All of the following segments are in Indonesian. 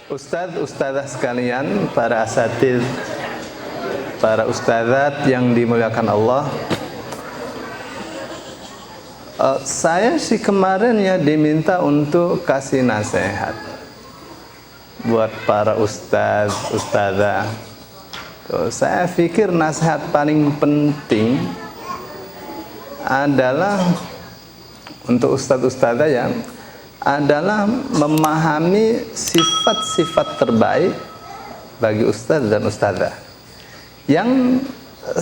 Ustadz, ustadzah sekalian, para asatidz, para ustadzat yang dimuliakan Allah. Saya sih kemarin ya diminta untuk kasih nasihat buat para ustadz, ustadzah. Saya pikir nasihat paling penting adalah untuk ustadz, ustadzah ya, adalah memahami sifat-sifat terbaik bagi ustadz dan ustadzah. Yang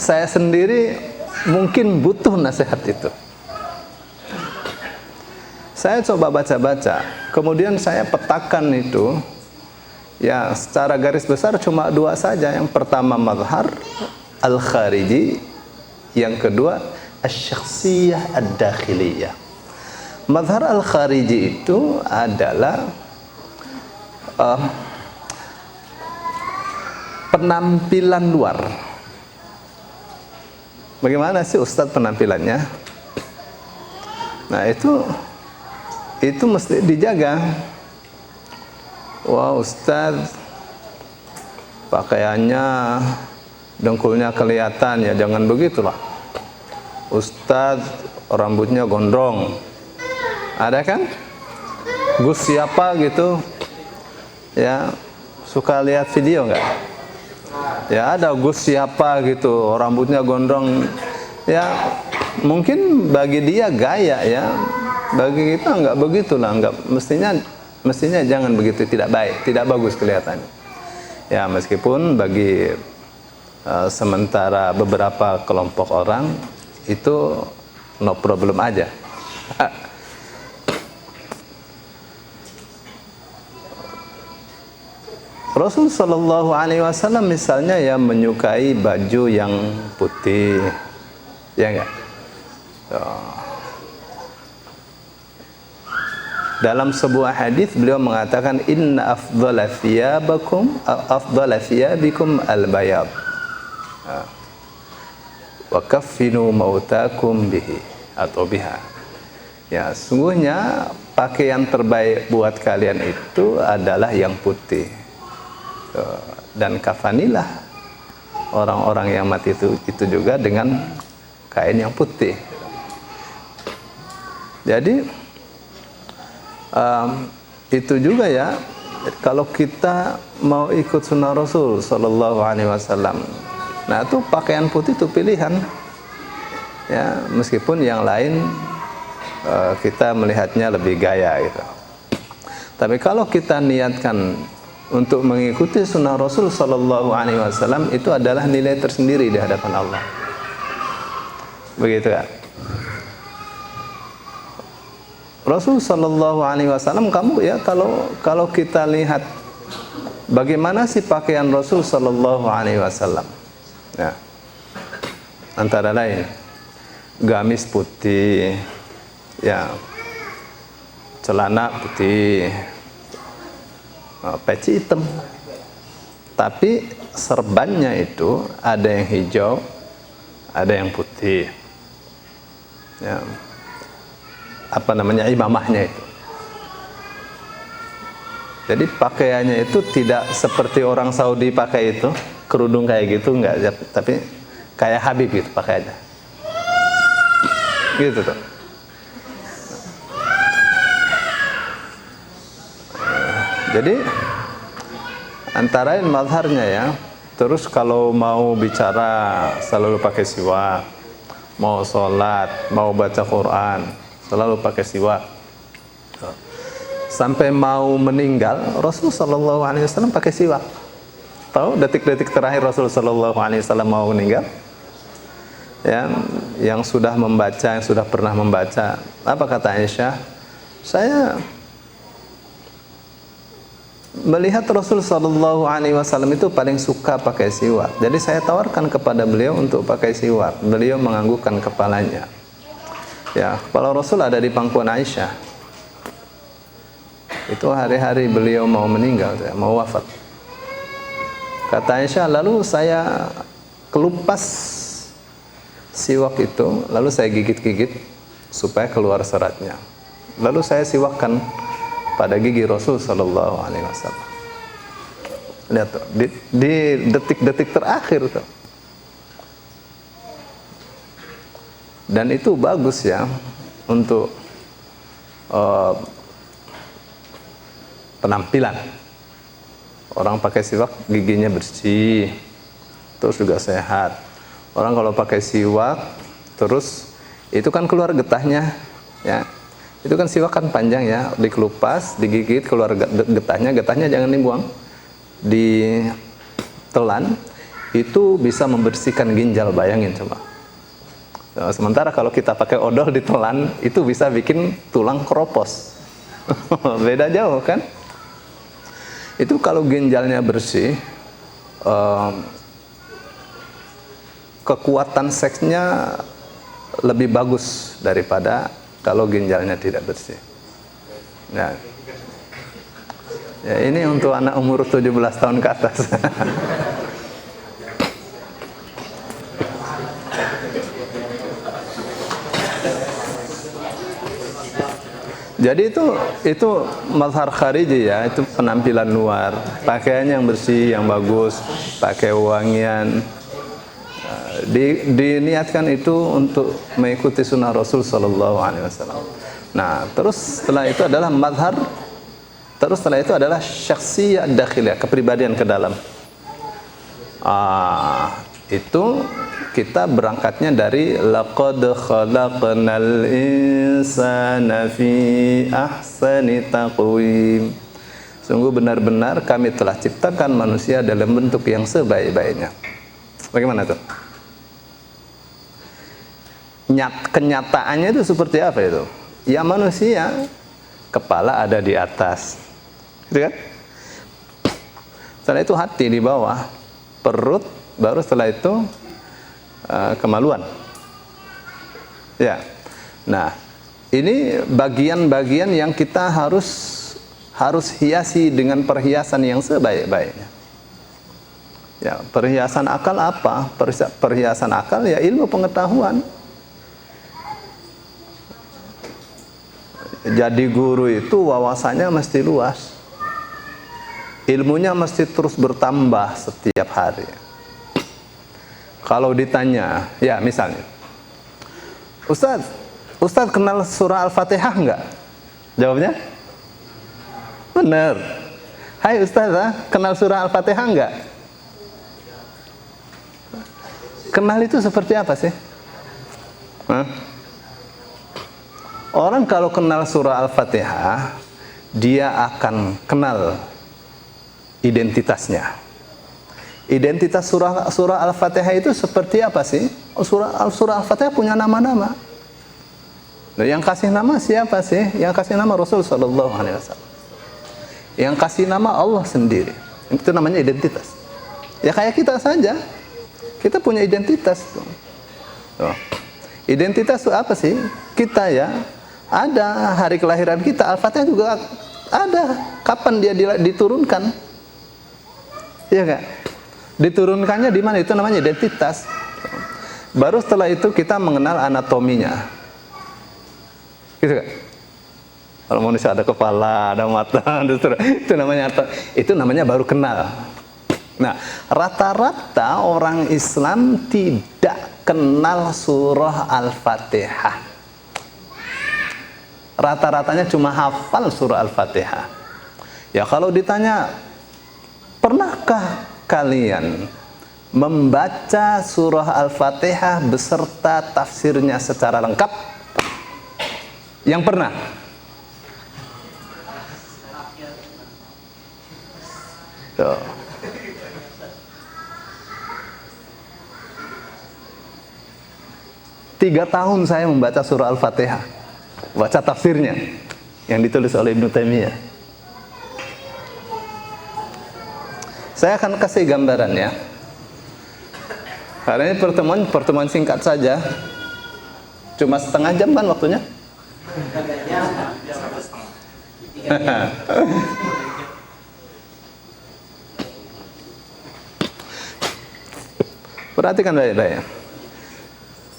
saya sendiri mungkin butuh nasihat itu. Saya coba baca-baca, kemudian saya petakan itu. Ya, secara garis besar cuma dua saja. Yang pertama mazhar al-khariji, yang kedua asy-syakhsiyah ad-dakhiliyah. Mazhar al-khariji itu adalah penampilan luar. Bagaimana sih Ustadz penampilannya? Nah, itu mesti dijaga. Wah, Ustadz pakaiannya dengkulnya kelihatan, ya jangan begitulah. Ustadz rambutnya gondrong, ada kan? Gus siapa gitu ya, suka lihat video nggak? Ya ada Gus siapa gitu, rambutnya gondrong. Ya mungkin bagi dia gaya ya, bagi kita nggak begitulah, nggak mestinya jangan begitu, tidak baik, tidak bagus kelihatannya. Ya meskipun bagi sementara beberapa kelompok orang itu no problem aja. Rasul Shallallahu Alaihi Wasallam misalnya ya menyukai baju yang putih, ya enggak? Dalam sebuah hadis beliau mengatakan inna afdhala thiyabikum al-bayad wa kaffinu mautakum bihi atau biha. Ya, sungguhnya pakaian terbaik buat kalian itu adalah yang putih. Dan kafanilah orang-orang yang mati itu juga dengan kain yang putih. Jadi itu juga ya, kalau kita mau ikut sunnah Rasul Sallallahu Alaihi Wasallam, nah itu pakaian putih itu pilihan ya, meskipun yang lain kita melihatnya lebih gaya gitu. Tapi kalau kita niatkan untuk mengikuti sunnah Rasul Sallallahu Alaihi Wasallam, itu adalah nilai tersendiri di hadapan Allah. Begitu kan? Rasul Sallallahu Alaihi Wasallam, kamu ya kalau kita lihat bagaimana sih pakaian Rasul Sallallahu Alaihi Wasallam, ya, antara lain gamis putih, ya, celana putih, peci hitam, tapi serbannya itu ada yang hijau, ada yang putih, ya, apa namanya, imamahnya itu. Jadi pakaiannya itu tidak seperti orang Saudi pakai itu, kerudung kayak gitu, enggak, tapi kayak Habib gitu pakaiannya, gitu tuh. Jadi antara lain mazharnya ya. Terus kalau mau bicara selalu pakai siwak, mau sholat, mau baca Quran selalu pakai siwak. Sampai mau meninggal Rasul Sallallahu Alaihi Wasallam pakai siwak. Tahu detik-detik terakhir Rasul Sallallahu Alaihi Wasallam mau meninggal? Ya, yang sudah membaca, yang sudah pernah membaca, apa kata Aisyah? Saya melihat Rasul Sallallahu Alaihi Wasallam itu paling suka pakai siwak. Jadi saya tawarkan kepada beliau untuk pakai siwak. Beliau menganggukkan kepalanya. Ya, kepala Rasul ada di pangkuan Aisyah. Itu hari-hari beliau mau meninggal, mau wafat. Kata Aisyah, lalu saya kelupas siwak itu, lalu saya gigit-gigit supaya keluar seratnya. Lalu saya siwakkan pada gigi Rasul Sallallahu Alaihi Wasallam. Lihat tuh, di detik-detik terakhir tuh. Dan itu bagus ya untuk penampilan. Orang pakai siwak giginya bersih, terus juga sehat. Orang kalau pakai siwak terus itu kan keluar getahnya, ya. Itu kan siwak kan panjang ya, dikelupas, digigit, keluar getahnya. Getahnya jangan dibuang, ditelan. Itu bisa membersihkan ginjal, bayangin coba. Sementara kalau kita pakai odol ditelan, itu bisa bikin tulang keropos. Beda jauh kan? Itu kalau ginjalnya bersih, kekuatan seksnya lebih bagus daripada kalau ginjalnya tidak bersih. Nah, ya ini untuk anak umur 17 tahun ke atas. Jadi itu mazhar khariji ya, itu penampilan luar, pakaian yang bersih, yang bagus, pakai wangian. Diniatkan itu untuk mengikuti sunnah Rasul Sallallahu Alaihi Wasallam. Nah, terus setelah itu adalah mazhar, terus setelah itu adalah syakhsiyah dakhiliyah, kepribadian ke dalam. Itu kita berangkatnya dari laqad khalaqnal insana fi ahsani taqwim. Sungguh benar-benar kami telah ciptakan manusia dalam bentuk yang sebaik-baiknya. Bagaimana tuh? Kenyataannya itu seperti apa itu? Ya manusia, kepala ada di atas, gitu kan? Setelah itu hati di bawah, perut, baru setelah itu kemaluan. Ya. Nah, ini bagian-bagian yang kita harus hiasi dengan perhiasan yang sebaik-baiknya. Ya, perhiasan akal apa? Perhiasan akal ya ilmu pengetahuan. Jadi guru itu wawasannya mesti luas. Ilmunya mesti terus bertambah setiap hari. Kalau ditanya, ya misalnya, Ustadz kenal surah Al-Fatihah enggak? Jawabnya? Benar. Hai Ustadz, kenal surah Al-Fatihah enggak? Kenal itu seperti apa sih? Orang kalau kenal surah Al-Fatihah, dia akan kenal identitasnya. Identitas surah Al-Fatihah itu seperti apa sih? Surah Al-Fatihah punya nama-nama. Nah, yang kasih nama siapa sih? Yang kasih nama Rasul Sallallahu Alaihi Wasallam. Yang kasih nama Allah sendiri. Itu namanya identitas. Ya kayak kita saja. Kita punya identitas. Identitas itu apa sih? Kita ya. Ada hari kelahiran kita, Al-Fatihah juga ada. Kapan dia diturunkan? Iya enggak? Diturunkannya di mana? Itu namanya identitas. Baru setelah itu kita mengenal anatominya. Gitu kan? Kalau manusia ada kepala, ada mata, itu namanya baru kenal. Nah, rata-rata orang Islam tidak kenal surah Al-Fatihah. Rata-ratanya cuma hafal surah Al-Fatihah. Ya kalau ditanya, pernahkah kalian membaca surah Al-Fatihah beserta tafsirnya secara lengkap? Yang pernah? Tuh. Tiga tahun saya membaca surah Al-Fatihah, baca tafsirnya yang ditulis oleh Ibnu Taimiyah. Saya akan kasih gambaran ya. Karena ini pertemuan singkat saja, cuma setengah jam kan waktunya. Perhatikan baik-baik.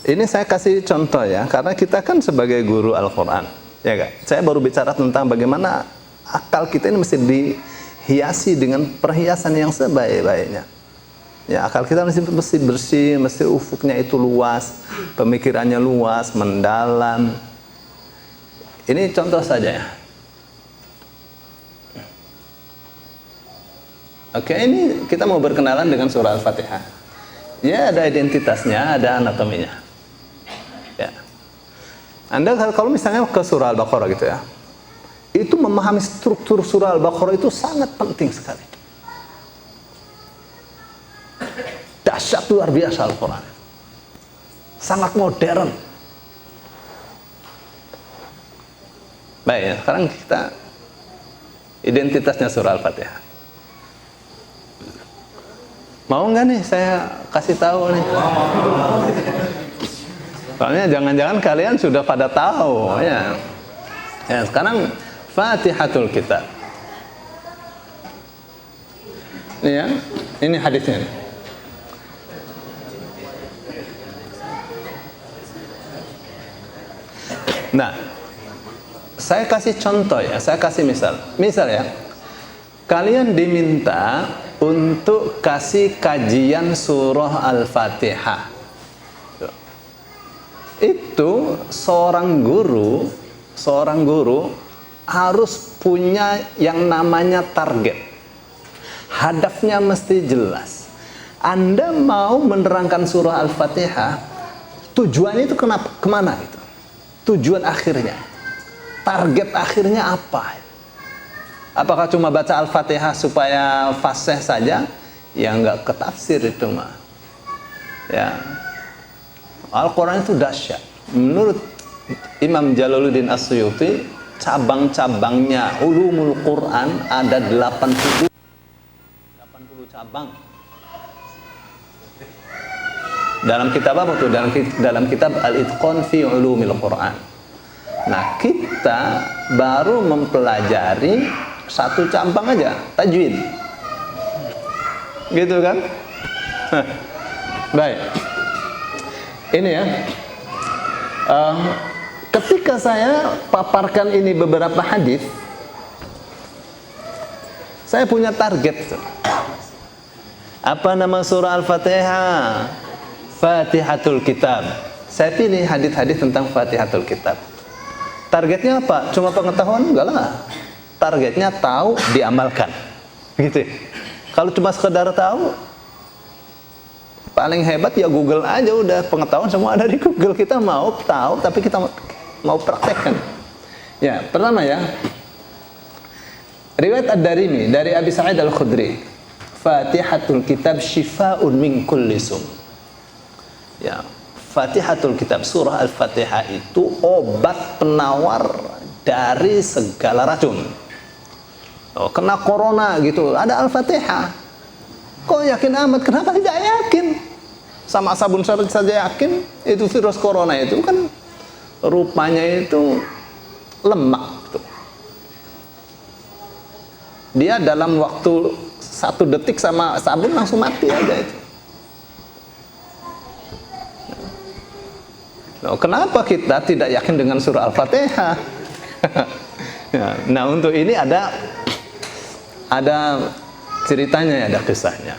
Ini saya kasih contoh ya, karena kita kan sebagai guru Al-Quran, ya kan? Saya baru bicara tentang bagaimana akal kita ini mesti hiasi dengan perhiasan yang sebaik-baiknya. Ya, akal kita mesti bersih, mesti ufuknya itu luas, pemikirannya luas, mendalam. Ini contoh saja ya. Oke, ini kita mau berkenalan dengan surah Al-Fatihah. Ya, ada identitasnya, ada anatominya. Ya. Anda kalau misalnya ke surah Al-Baqarah gitu ya, itu memahami struktur surah Al-Baqarah itu sangat penting sekali. Dahsyat luar biasa Al-Quran, sangat modern. Baik ya, sekarang kita identitasnya surah Al-Fatihah. Mau nggak nih saya kasih tahu nih? Soalnya jangan-jangan kalian sudah pada tahu ya. Ya, sekarang Fatihatul Kitab. Ini ya, ini hadisnya nih. Nah, saya kasih contoh ya, saya kasih misal. Misal ya, kalian diminta untuk kasih kajian surah Al-Fatihah. Itu seorang guru harus punya yang namanya target. Hadafnya mesti jelas. Anda mau menerangkan surah Al-Fatihah, tujuannya itu kemana itu? Tujuan akhirnya, target akhirnya apa? Apakah cuma baca Al-Fatihah supaya fasih saja? Ya nggak ketafsir itu mah. Ya, Al-Quran itu dahsyat. Menurut Imam Jalaluddin As-Suyuti, cabang-cabangnya ulumul Quran ada 80 cabang. Dalam kitab apa tuh? Dalam kitab Al-Itqan fi Ulumil Quran. Nah, kita baru mempelajari satu cabang aja, tajwid. Gitu kan? Baik. Ini ya. Ketika saya paparkan ini beberapa hadis, saya punya target tuh. Apa nama surah Al-Fatihah? Fatihatul Kitab. Saya pilih hadis-hadis tentang Fatihatul Kitab. Targetnya apa? Cuma pengetahuan? Enggak lah. Targetnya tahu, diamalkan. Gitu. Kalau cuma sekedar tahu, paling hebat ya Google aja udah, pengetahuan semua ada di Google. Kita mau tahu tapi kita mau praktekkan. Ya, pertama ya. Riwayat Ad-Darimi dari Abi Sa'id Al-Khudri. Fatihatul Kitab syifa'un min kulli sum. Ya, Fatihatul Kitab, surah Al-Fatihah itu obat penawar dari segala racun. Oh, kena corona gitu, ada Al-Fatihah. Kok yakin amat? Kenapa tidak yakin? Sama sabun saja yakin itu virus corona itu kan rupanya itu lemak tuh. Dia dalam waktu 1 detik sama sabun langsung mati aja itu. Kenapa kita tidak yakin dengan surah Al-Fatihah? Nah, untuk ini ada ceritanya, ada kisahnya.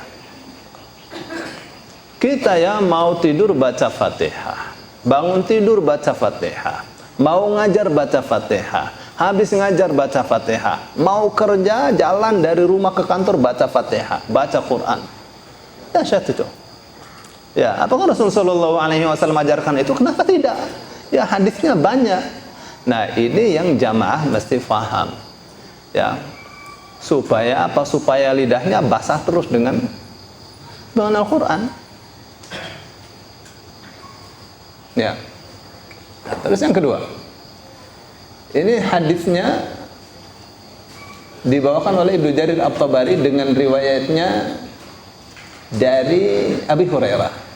Kita ya mau tidur baca Fatihah, bangun tidur baca Fatihah, mau ngajar baca Fatihah, habis ngajar baca Fatihah, mau kerja jalan dari rumah ke kantor baca Fatihah, baca Quran. Dahsyat itu. Ya, apakah Rasulullah SAW ajarkan itu? Kenapa tidak? Ya, hadisnya banyak. Nah, ini yang jamaah mesti faham. Ya, supaya apa? Supaya lidahnya basah terus dengan Al-Quran. Ya. Nah, terus yang kedua, ini hadisnya dibawakan oleh Ibnu Jarir At-Tabari dengan riwayatnya dari Abi Hurairah.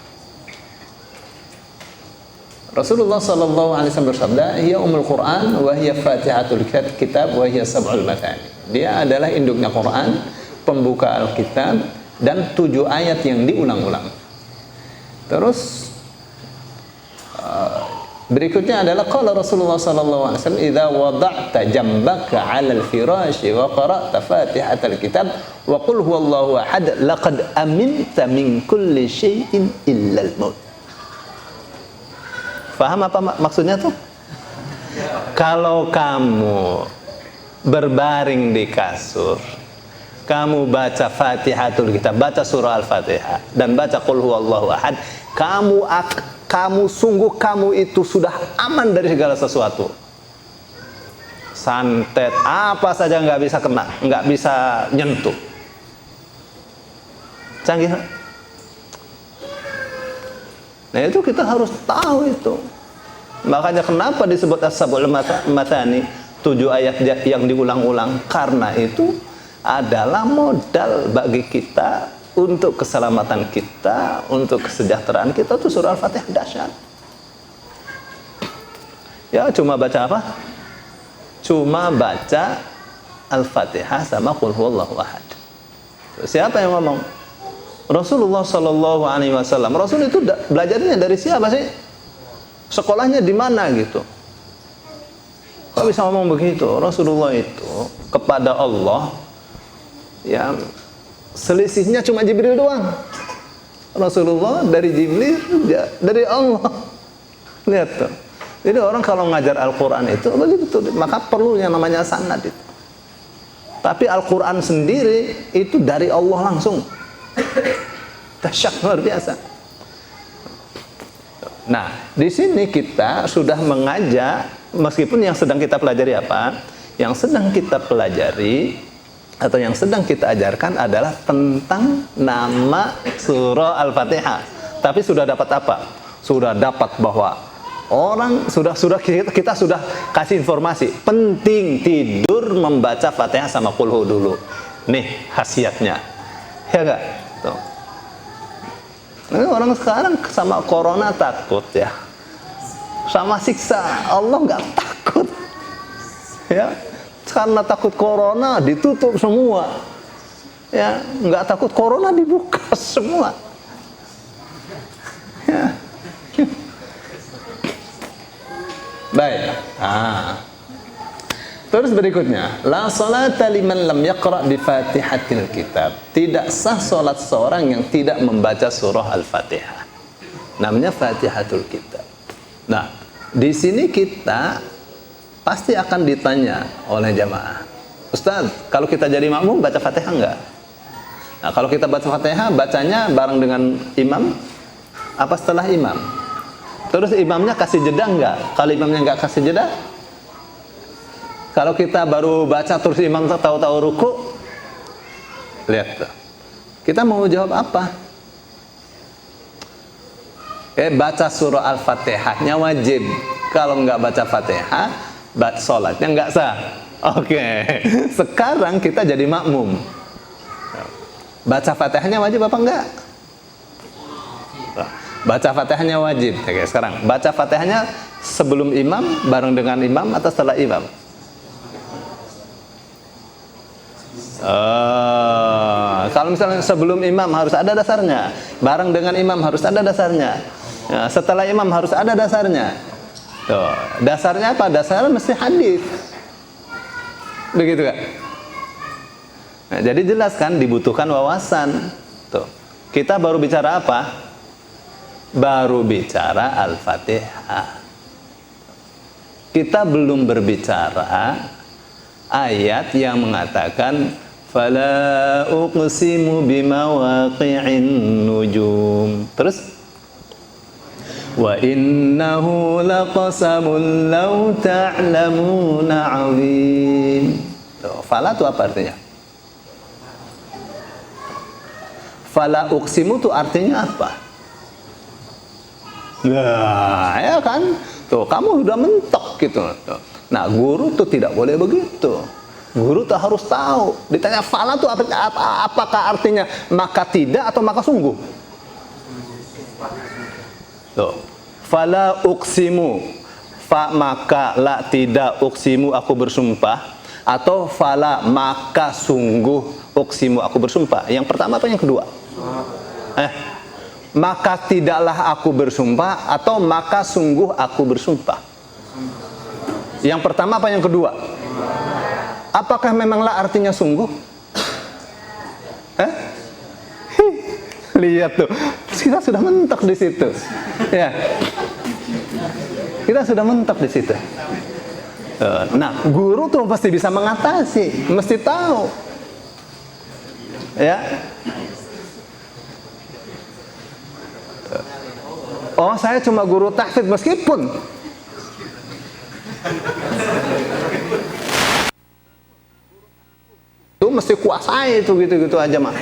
Rasulullah sallallahu alaihi wasallam bersabda, "Hiya ummul Quran wa hiya Fatihatul Kitab wa hiya sab'ul mathani." Dia adalah induknya Quran, pembuka Alkitab, dan 7 ayat yang diulang-ulang. Terus Berikutnya adalah qala Rasulullah sallallahu alaihi wasallam, "Idza wada'ta jambaka 'alal firasyi wa qara'ta Fatihatal kitab wa qul huwallahu ahad, laqad aminta min kulli syai'in illa al-maut." Paham apa maksudnya tuh? Kalau kamu berbaring di kasur, kamu baca Fatihatul kitab, baca surah Al-Fatihah dan baca qul huwallahu ahad, kamu itu sudah aman dari segala sesuatu. Santet apa saja nggak bisa kena, nggak bisa nyentuh. Canggih. Nah itu kita harus tahu itu. Makanya kenapa disebut as-sab'ul mathani, 7 ayat yang diulang-ulang, karena itu adalah modal bagi kita untuk keselamatan kita, untuk kesejahteraan kita. Itu surah Al-Fatihah dahsyat. Ya cuma baca apa? Cuma baca Al-Fatihah sama qul huwallahu ahad. Siapa yang ngomong? Rasulullah sallallahu alaihi wasallam. Rasul itu belajarnya dari siapa sih? Sekolahnya di mana gitu? Kok bisa ngomong begitu? Rasulullah itu kepada Allah ya selisihnya cuma Jibril doang. Rasulullah dari Jibril, dari Allah. Lihat tuh. Jadi orang kalau ngajar Al-Quran itu begitu, maka perlu yang namanya sanad itu. Tapi Al-Quran sendiri itu dari Allah langsung. Dahsyat luar biasa. Nah, di sini kita sudah mengajak, meskipun yang sedang kita pelajari apa? Yang sedang kita pelajari atau yang sedang kita ajarkan adalah tentang nama surah Al-Fatihah. Tapi sudah dapat apa? Sudah dapat bahwa kita sudah kasih informasi penting tidur membaca Fatihah sama qul hu dulu. Nih khasiatnya. Ya enggak? Tuh. Nah, orang sekarang sama corona takut ya. Sama siksa Allah nggak takut. Ya. Karena takut corona ditutup semua. Ya, nggak takut corona dibuka semua. Ya. Baik. Terus berikutnya, la salata liman lam yaqra bi Fatihatil kitab. Tidak sah salat seorang yang tidak membaca surah Al-Fatihah. Namanya Fatihatul kitab. Nah, di sini kita pasti akan ditanya oleh jamaah, Ustaz, kalau kita jadi makmum baca Fatihah enggak? Nah, kalau kita baca Fatihah, bacanya bareng dengan imam apa setelah imam? Terus imamnya kasih jeda enggak? Kalau imamnya enggak kasih jeda, kalau kita baru baca terus imam tahu-tahu ruku, lihat tuh. Kita mau jawab apa? Baca surah Al-Fatihahnya wajib. Kalau enggak baca Fatihah, sholatnya enggak sah. Oke. Sekarang kita jadi makmum. Baca Fatihahnya wajib apa enggak? Baca Fatihahnya wajib. Oke, sekarang baca Fatihahnya sebelum imam, bareng dengan imam atau setelah imam? Kalau misalnya sebelum imam harus ada dasarnya, bareng dengan imam harus ada dasarnya, setelah imam harus ada dasarnya. Tuh, dasarnya apa? Dasarnya mesti hadis. Begitu kan? Nah, jadi jelas kan dibutuhkan wawasan. Tuh, kita baru bicara apa? Baru bicara Al-Fatihah. Kita belum berbicara ayat yang mengatakan fala uqsimu bimawaqi'in nujum. Terus wa innahu laqasamun law ta'lamuna 'azim. Fala itu apa artinya? Fala uqsimu itu artinya apa? Nah, ya kan? Tuh, kamu udah mentok gitu. Tuh. Nah, guru tuh tidak boleh begitu. Guru tuh harus tahu. Ditanya fala tuh apakah artinya maka tidak atau maka sungguh? Tuh. Fala uqsimu. Fa maka la tidak uqsimu aku bersumpah, atau fala maka sungguh uqsimu aku bersumpah. Yang pertama apa yang kedua? maka tidaklah aku bersumpah, atau maka sungguh aku bersumpah? Yang pertama apa yang kedua? Apakah memanglah artinya sungguh? Lihat tuh, kita sudah mentok di situ. Ya, kita sudah mentok di situ. Nah, guru tuh pasti bisa mengatasi, mesti tahu. Ya. Oh, saya cuma guru tahfidz, meskipun itu mesti kuasai itu gitu-gitu aja mah.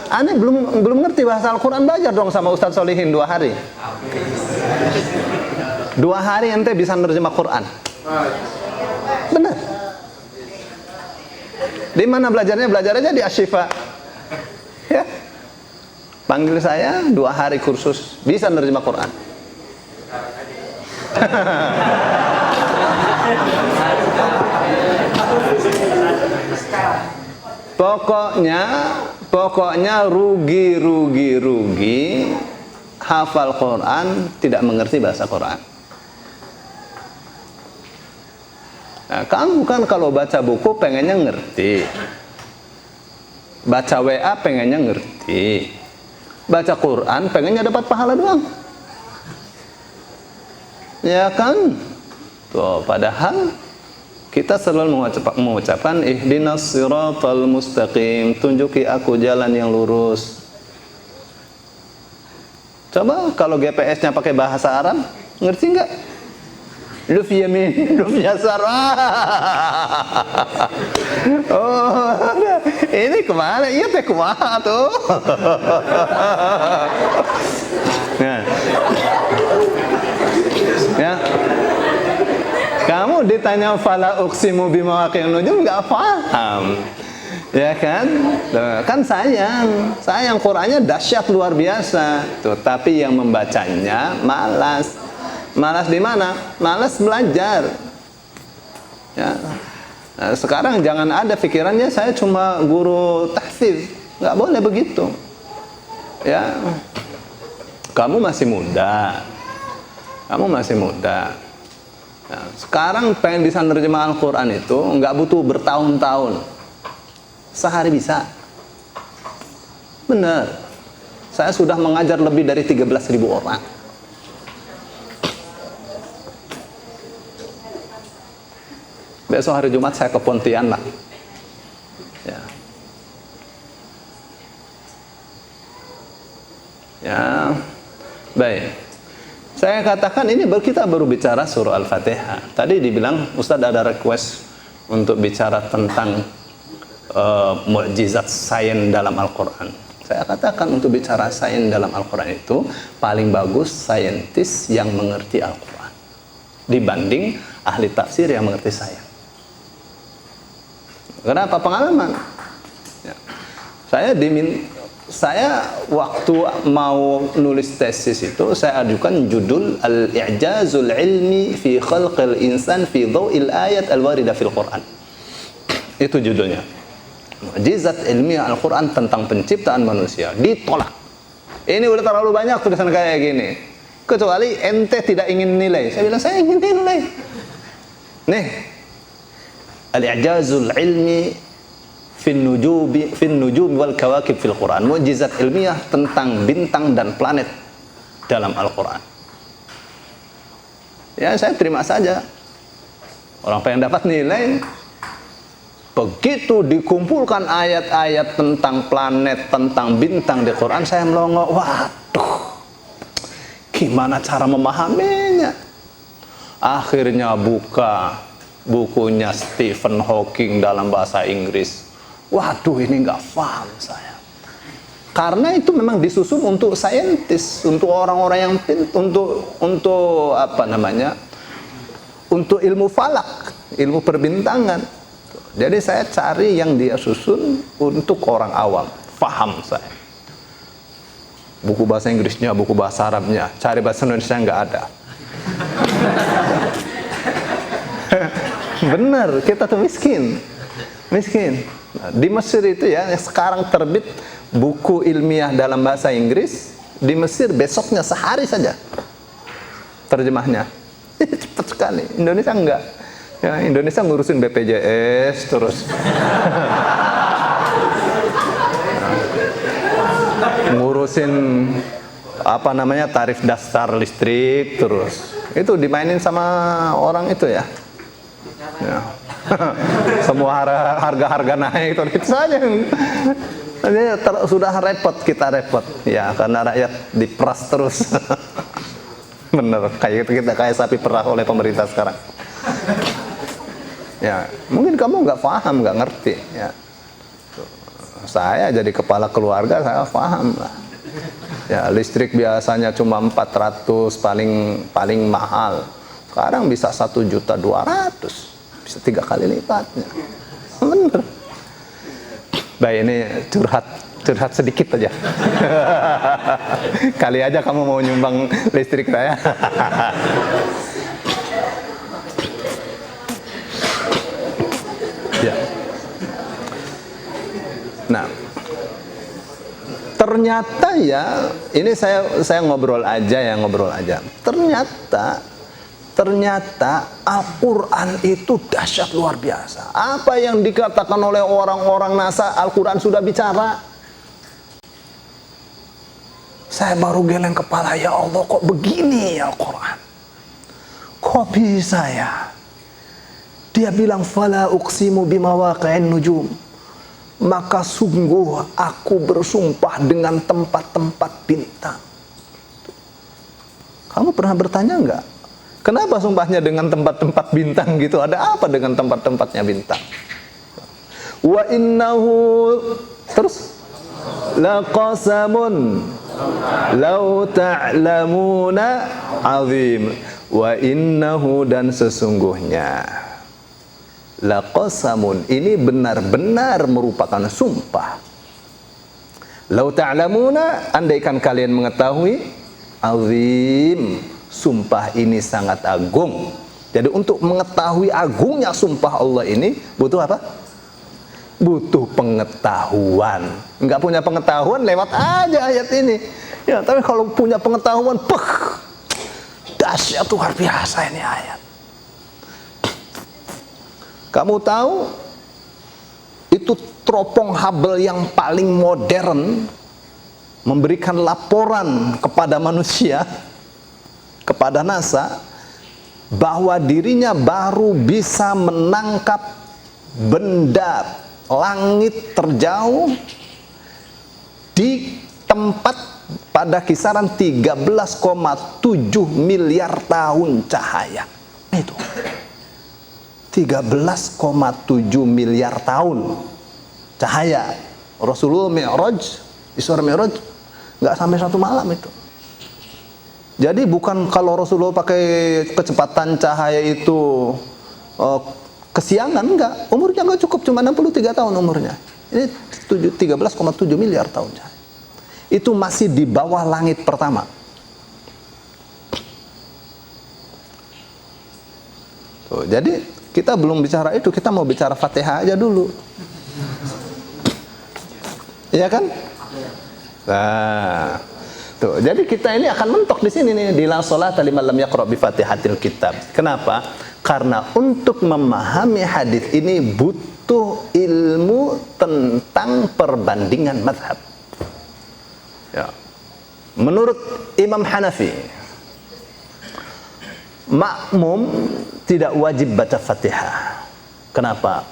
Aneh belum ngerti bahasa Al-Quran, belajar dong sama Ustadz Solihin 2 hari. 2 hari ente bisa nerjemah Quran. Benar. Di mana belajarnya? Belajar aja di Asyifa. Ya. Panggil saya 2 hari kursus, bisa nerjemah Quran. Pokoknya rugi hafal Quran, tidak mengerti bahasa Quran. Nah, kamu kan kalau baca buku pengennya ngerti, baca WA pengennya ngerti, baca Quran pengennya dapat pahala doang. Ya kan? Tuh, padahal kita selalu mengucapkan ihdinas siratal mustaqim, tunjuki aku jalan yang lurus. Coba kalau GPS-nya pakai bahasa Arab, ngerti nggak? Luf yamin, luf yasar. Oh, ini kemana? Iya teh kumaha tuh. Nah. Ya. Kamu ditanya fala uqsimu bimawaqi'in nujum, nggak paham. Ya kan? Kan sayang Qur'annya dahsyat luar biasa. Tuh, tapi yang membacanya malas. Malas di mana? Malas belajar. Ya. Nah, sekarang jangan ada pikirannya saya cuma guru tahfidz. Nggak boleh begitu. Ya. Kamu masih muda. Nah, sekarang pengen bisa nerjemah Al-Quran itu nggak butuh bertahun-tahun, sehari bisa. Benar, saya sudah mengajar lebih dari 13.000 orang. Besok hari Jumat saya ke Pontianak. Ya, baik. Saya katakan ini kita baru bicara surah Al-Fatihah. Tadi dibilang Ustadz ada request untuk bicara tentang mukjizat sains dalam Al-Quran. Saya katakan untuk bicara sains dalam Al-Quran itu paling bagus saintis yang mengerti Al-Quran dibanding ahli tafsir yang mengerti sains. Kenapa? Pengalaman. Ya. Saya waktu mau nulis tesis itu saya ajukan judul Al-I'jazul Ilmi fi Khalqil Insan fi Dhaw'il Ayat Al-Warida fil Quran. Itu judulnya. Mukjizat ilmiah Al-Quran tentang penciptaan manusia. Ditolak. Ini udah terlalu banyak tulisan kayak gini. Kecuali ente tidak ingin nilai. Saya bilang saya ingin nilai. Nih. Al-I'jazul Ilmi fin nujum wal kawakib fil Quran. Mukjizat ilmiah tentang bintang dan planet dalam Al-Quran. Ya, saya terima saja. Orang pengen dapat nilai. Begitu dikumpulkan ayat-ayat tentang planet, tentang bintang di Quran, saya melongo. Waduh, gimana cara memahaminya? Akhirnya buka bukunya Stephen Hawking dalam bahasa Inggris. Waduh, ini nggak paham saya. Karena itu memang disusun untuk saintis, untuk orang-orang yang untuk apa namanya? Untuk ilmu falak, ilmu perbintangan. Jadi saya cari yang dia susun untuk orang awam, paham saya. Buku bahasa Inggrisnya, buku bahasa Arabnya, cari bahasa Indonesia nggak ada. Bener, kita tuh miskin. Nah, di Mesir itu ya, sekarang terbit buku ilmiah dalam bahasa Inggris, di Mesir besoknya sehari saja terjemahnya. Cepat sekali. Indonesia enggak. Ya, Indonesia ngurusin BPJS terus. Ngurusin apa namanya tarif dasar listrik terus. Itu dimainin sama orang itu ya. Ya. Semua harga naik itu saja. Ini sudah repot, kita repot ya, karena rakyat diperas terus. Bener, kayak sapi perah oleh pemerintah sekarang. Ya, mungkin kamu nggak paham, nggak ngerti ya. Saya jadi kepala keluarga, saya paham lah. Ya, listrik biasanya cuma 400 paling mahal. Sekarang bisa 1.200.000. Bisa 3 kali lipatnya. Bener. Baik, ini curhat sedikit aja. Kali aja kamu mau nyumbang listrik saya. Ya. Nah, ternyata ya, ini saya ngobrol aja. Ternyata Al-Quran itu dahsyat luar biasa. Apa yang dikatakan oleh orang-orang NASA, Al-Quran sudah bicara. Saya baru geleng kepala, ya Allah, kok begini Al-Quran? Kok bisa ya? Dia bilang, fala uqsimu bimawaqi'in nujum. Maka sungguh aku bersumpah dengan tempat-tempat bintang. Kamu pernah bertanya enggak? Kenapa sumpahnya dengan tempat-tempat bintang gitu? Ada apa dengan tempat-tempatnya bintang? Wa innahu terus laqasamun law ta'lamuna azim. Wa innahu dan sesungguhnya laqasamun ini benar-benar merupakan sumpah. Law ta'lamuna andaikan kalian mengetahui, azim sumpah ini sangat agung. Jadi untuk mengetahui agungnya sumpah Allah ini butuh apa? Butuh pengetahuan. Enggak punya pengetahuan, lewat aja ayat ini. Ya, tapi kalau punya pengetahuan, dahsyat luar biasa ini ayat. Kamu tahu itu teropong Hubble yang paling modern memberikan laporan kepada manusia, kepada NASA, bahwa dirinya baru bisa menangkap benda langit terjauh di tempat pada kisaran 13,7 miliar tahun cahaya. Itu 13,7 miliar tahun cahaya. Rasulullah Mi'raj, Isra Mi'raj nggak sampai 1 malam itu. Jadi bukan kalau Rasulullah pakai kecepatan cahaya itu kesiangan, enggak. Umurnya enggak cukup, cuma 63 tahun umurnya. Ini 13,7 miliar tahun cahaya. Itu masih di bawah langit pertama. Tuh, jadi kita belum bicara itu, kita mau bicara Fatihah aja dulu. Iya kan? Nah, tuh, jadi kita ini akan mentok di sini nih, di la sholata liman lam yaqra bi Fatihatil Kitab. Kenapa? Karena untuk memahami hadis ini butuh ilmu tentang perbandingan mazhab. Ya. Menurut Imam Hanafi, makmum tidak wajib baca Fatihah. Kenapa?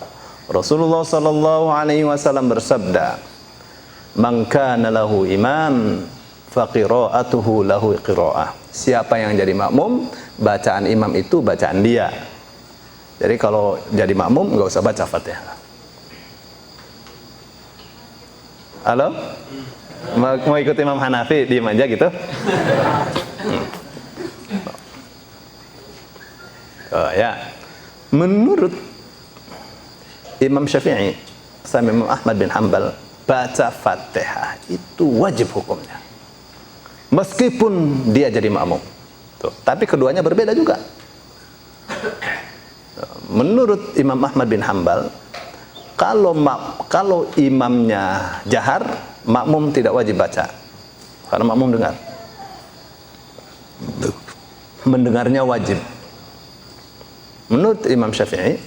Rasulullah sallallahu alaihi wasallam bersabda, "Man kana lahu imam faqira'atuhu lahu qira'ah." Siapa yang jadi makmum, bacaan imam itu bacaan dia. Jadi kalau jadi makmum nggak usah baca Fatihah. Halo? Mau ikut Imam Hanafi, diem aja gitu? Oh ya. Menurut Imam Syafi'i sama Imam Ahmad bin Hanbal, baca Fatihah itu wajib hukumnya, meskipun dia jadi makmum. Tuh, tapi keduanya berbeda juga. Menurut Imam Ahmad bin Hanbal, kalau imamnya jahar, makmum tidak wajib baca. Karena makmum dengar. Mendengarnya wajib. Menurut Imam Syafi'i,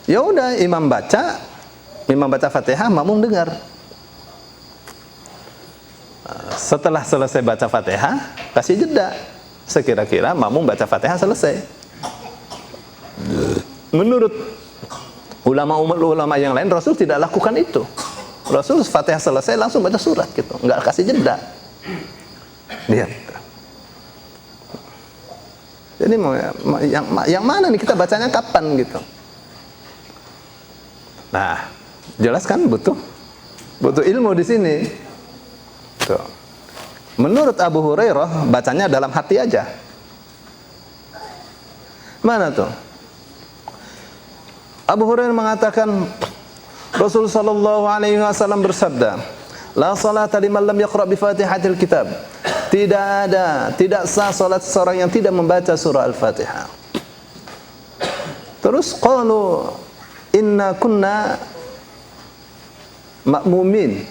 ya udah imam baca Fatihah, makmum dengar. Setelah selesai baca Fatihah, kasih jeda. Sekira-kira makmum baca Fatihah selesai. Menurut ulama yang lain, Rasul tidak lakukan itu. Rasul Fatihah selesai langsung baca surat gitu, nggak kasih jeda. Lihat. Jadi yang mana nih kita bacanya kapan gitu? Nah, jelas kan butuh ilmu di sini. Tuh. Menurut Abu Hurairah bacanya dalam hati aja. Mana tuh? Abu Hurairah mengatakan Rasul sallallahu alaihi wasallam bersabda, "La salata liman lam yaqra bi Fatihatil Kitab." Tidak sah salat seorang yang tidak membaca surah Al-Fatihah. Terus qalu inna kunna ma'mumin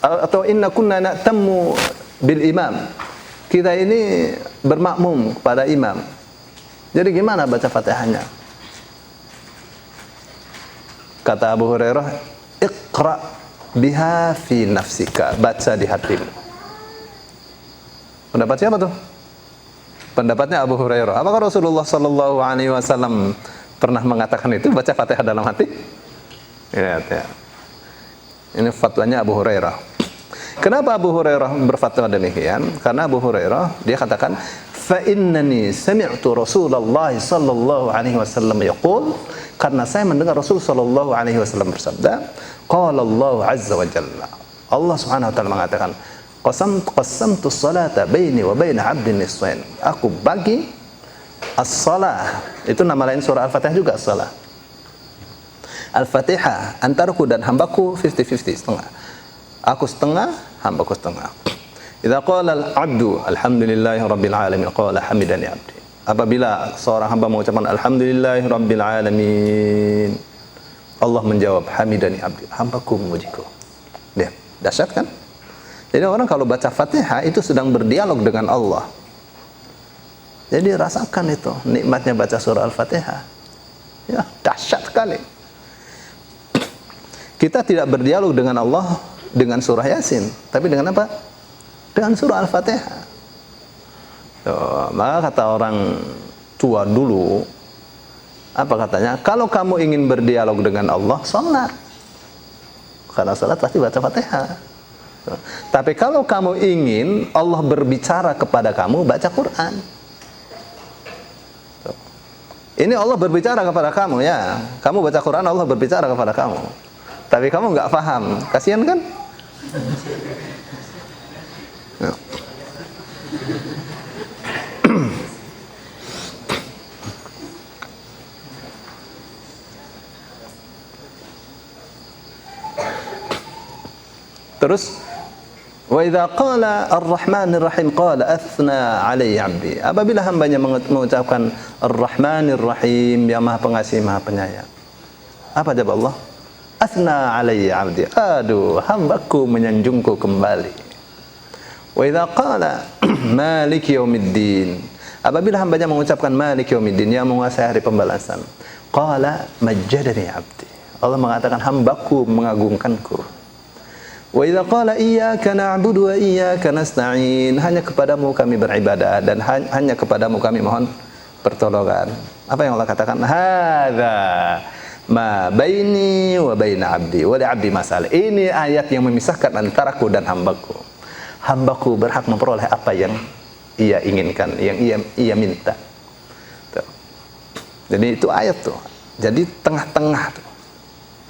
atau inna kunna na'tammu bil imam. Kita ini bermakmum kepada imam. Jadi gimana baca Fatihahnya? Kata Abu Hurairah, "Iqra biha fi nafsika." Baca di hatimu. Pendapat siapa tuh? Pendapatnya Abu Hurairah. Apakah Rasulullah sallallahu alaihi wasallam pernah mengatakan itu, baca Fatihah dalam hati? Ya. Ini fatwanya Abu Hurairah. Kenapa Abu Hurairah berfatwa demikian? Karena Abu Hurairah dia katakan, "Fa innani sami'tu Rasulullah sallallahu alaihi wasallam yaqul." Karena saya mendengar Rasul sallallahu alaihi wasallam bersabda, qala Allah azza wa jalla. Allah Subhanahu wa taala mengatakan, qasamtu salata baini wa baina 'abdin nisfain. Aku bagi as-salah. Itu nama lain surah Al-Fatihah juga, as-salah. Al-Fatihah antaraku dan hambaku 50-50, setengah. Aku setengah, hambaku setengah. Idza qala al-'abdu alhamdulillahi rabbil alamin qala hamidani 'abdi. Apabila seorang hamba mengucapkan alhamdulillahi rabbil alamin, Allah menjawab hamidani 'abdi, hambaku memujiku. Lihat, dahsyat kan? Jadi orang kalau baca Fatihah itu sedang berdialog dengan Allah. Jadi rasakan itu nikmatnya baca surah Al-Fatihah. Ya, dahsyat sekali. Kita tidak berdialog dengan Allah dengan surah Yasin, tapi dengan apa? Dengan surah Al-Fatihah. Maka kata orang tua dulu, apa katanya? Kalau kamu ingin berdialog dengan Allah, salat. Karena salat pasti baca Fatihah. Tapi kalau kamu ingin Allah berbicara kepada kamu, baca Quran. Ini Allah berbicara kepada kamu ya. Kamu baca Quran, Allah berbicara kepada kamu. Tapi kamu nggak paham, kasihan kan? Ya. Terus wa idza qala ar-rahmanir rahim qala athna alayya 'abdi. Apabila hambanya mengucapkan ar-rahmanir rahim, yang maha pengasih maha penyayang, apa jawab Allah? Athna alayya 'abdi. Aduh, hambaku menyanjungku kembali. Wa idza qala maliki yaumiddin. Apabila hambanya mengucapkan maliki yaumiddin, yang menguasai hari pembalasan, qala majjadani 'abdi. Allah mengatakan hambaku mengagungkanku. Wa idza qala iyyaka na'budu wa iyyaka nasta'in, hanya kepadamu kami beribadah dan hanya kepadamu kami mohon pertolongan. Apa yang Allah katakan? Hadza ma baini wa baina 'abdi wa li 'abdi masalah. Ini ayat yang memisahkan antaraku dan hambaku. Hambaku berhak memperoleh apa yang ia inginkan, yang ia minta. Tuh. Jadi itu ayat tuh. Jadi tengah-tengah tuh.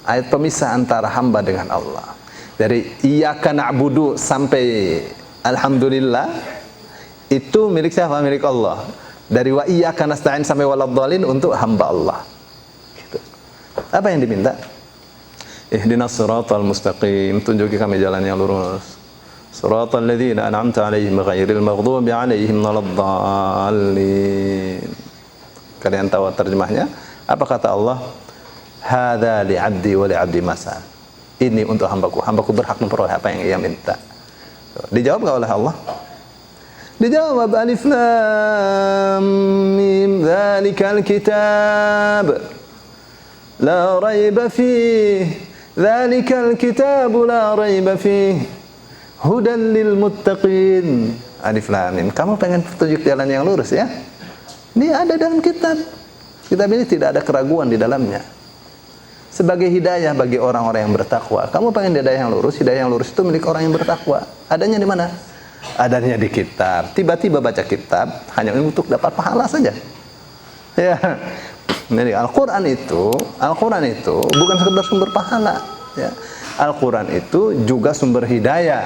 Ayat pemisah antara hamba dengan Allah. Dari iyyaka na'budu sampai alhamdulillah itu milik siapa? Milik Allah. Dari wa iyyaka nasta'in sampai waladhdallin untuk hamba Allah. Gitu. Apa yang diminta? Ihdinas siratal mustaqim, tunjuki kami jalan yang lurus. Siratal ladzina an'amta 'alaihim ghairil maghdubi 'alaihim waladdallin. Kalian tahu terjemahnya? Apa kata Allah? Hadza li 'abdi wa li 'abdi masal. Ini untuk hambaku berhak memperoleh apa yang ia minta. Dijawab enggak oleh Allah? Dijawab, alif lam mim dzalikal kitab la raiba fihi dzalikal kitab la raiba fihi hudan lil muttaqin. Alif lam mim. Kamu pengen petunjuk jalan yang lurus ya? Ini ada dalam kitab. Kitab ini tidak ada keraguan di dalamnya. Sebagai hidayah bagi orang-orang yang bertakwa. Kamu pengen hidayah yang lurus itu milik orang yang bertakwa. Adanya di mana? Adanya di kitab. Tiba-tiba baca kitab hanya untuk dapat pahala saja. Ya. Jadi Al-Qur'an itu bukan sekedar sumber pahala, ya. Al-Qur'an itu juga sumber hidayah.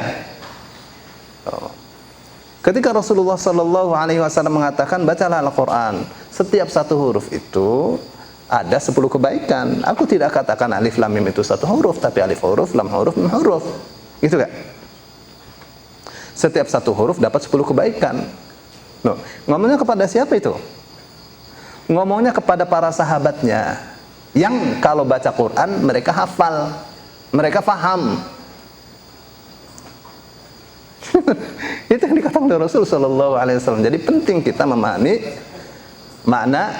Ketika Rasulullah sallallahu alaihi wasallam mengatakan bacalah Al-Qur'an, setiap satu huruf itu ada 10 kebaikan. Aku tidak katakan alif lam mim itu satu huruf, tapi alif huruf, lam huruf, mim huruf. Gitu kan? Setiap satu huruf dapat 10 kebaikan. Loh, ngomongnya kepada siapa itu? Ngomongnya kepada para sahabatnya yang kalau baca Quran mereka hafal, mereka paham. Itu yang dikatakan oleh Rasul sallallahu alaihi wasallam. Jadi penting kita memahami makna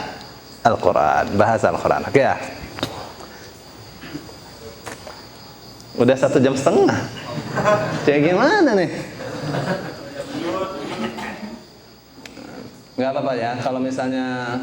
Al-Quran, bahasa Al-Quran. Oke ya? Udah 1,5 jam. Kayak gimana nih? Nggak apa-apa ya, kalau misalnya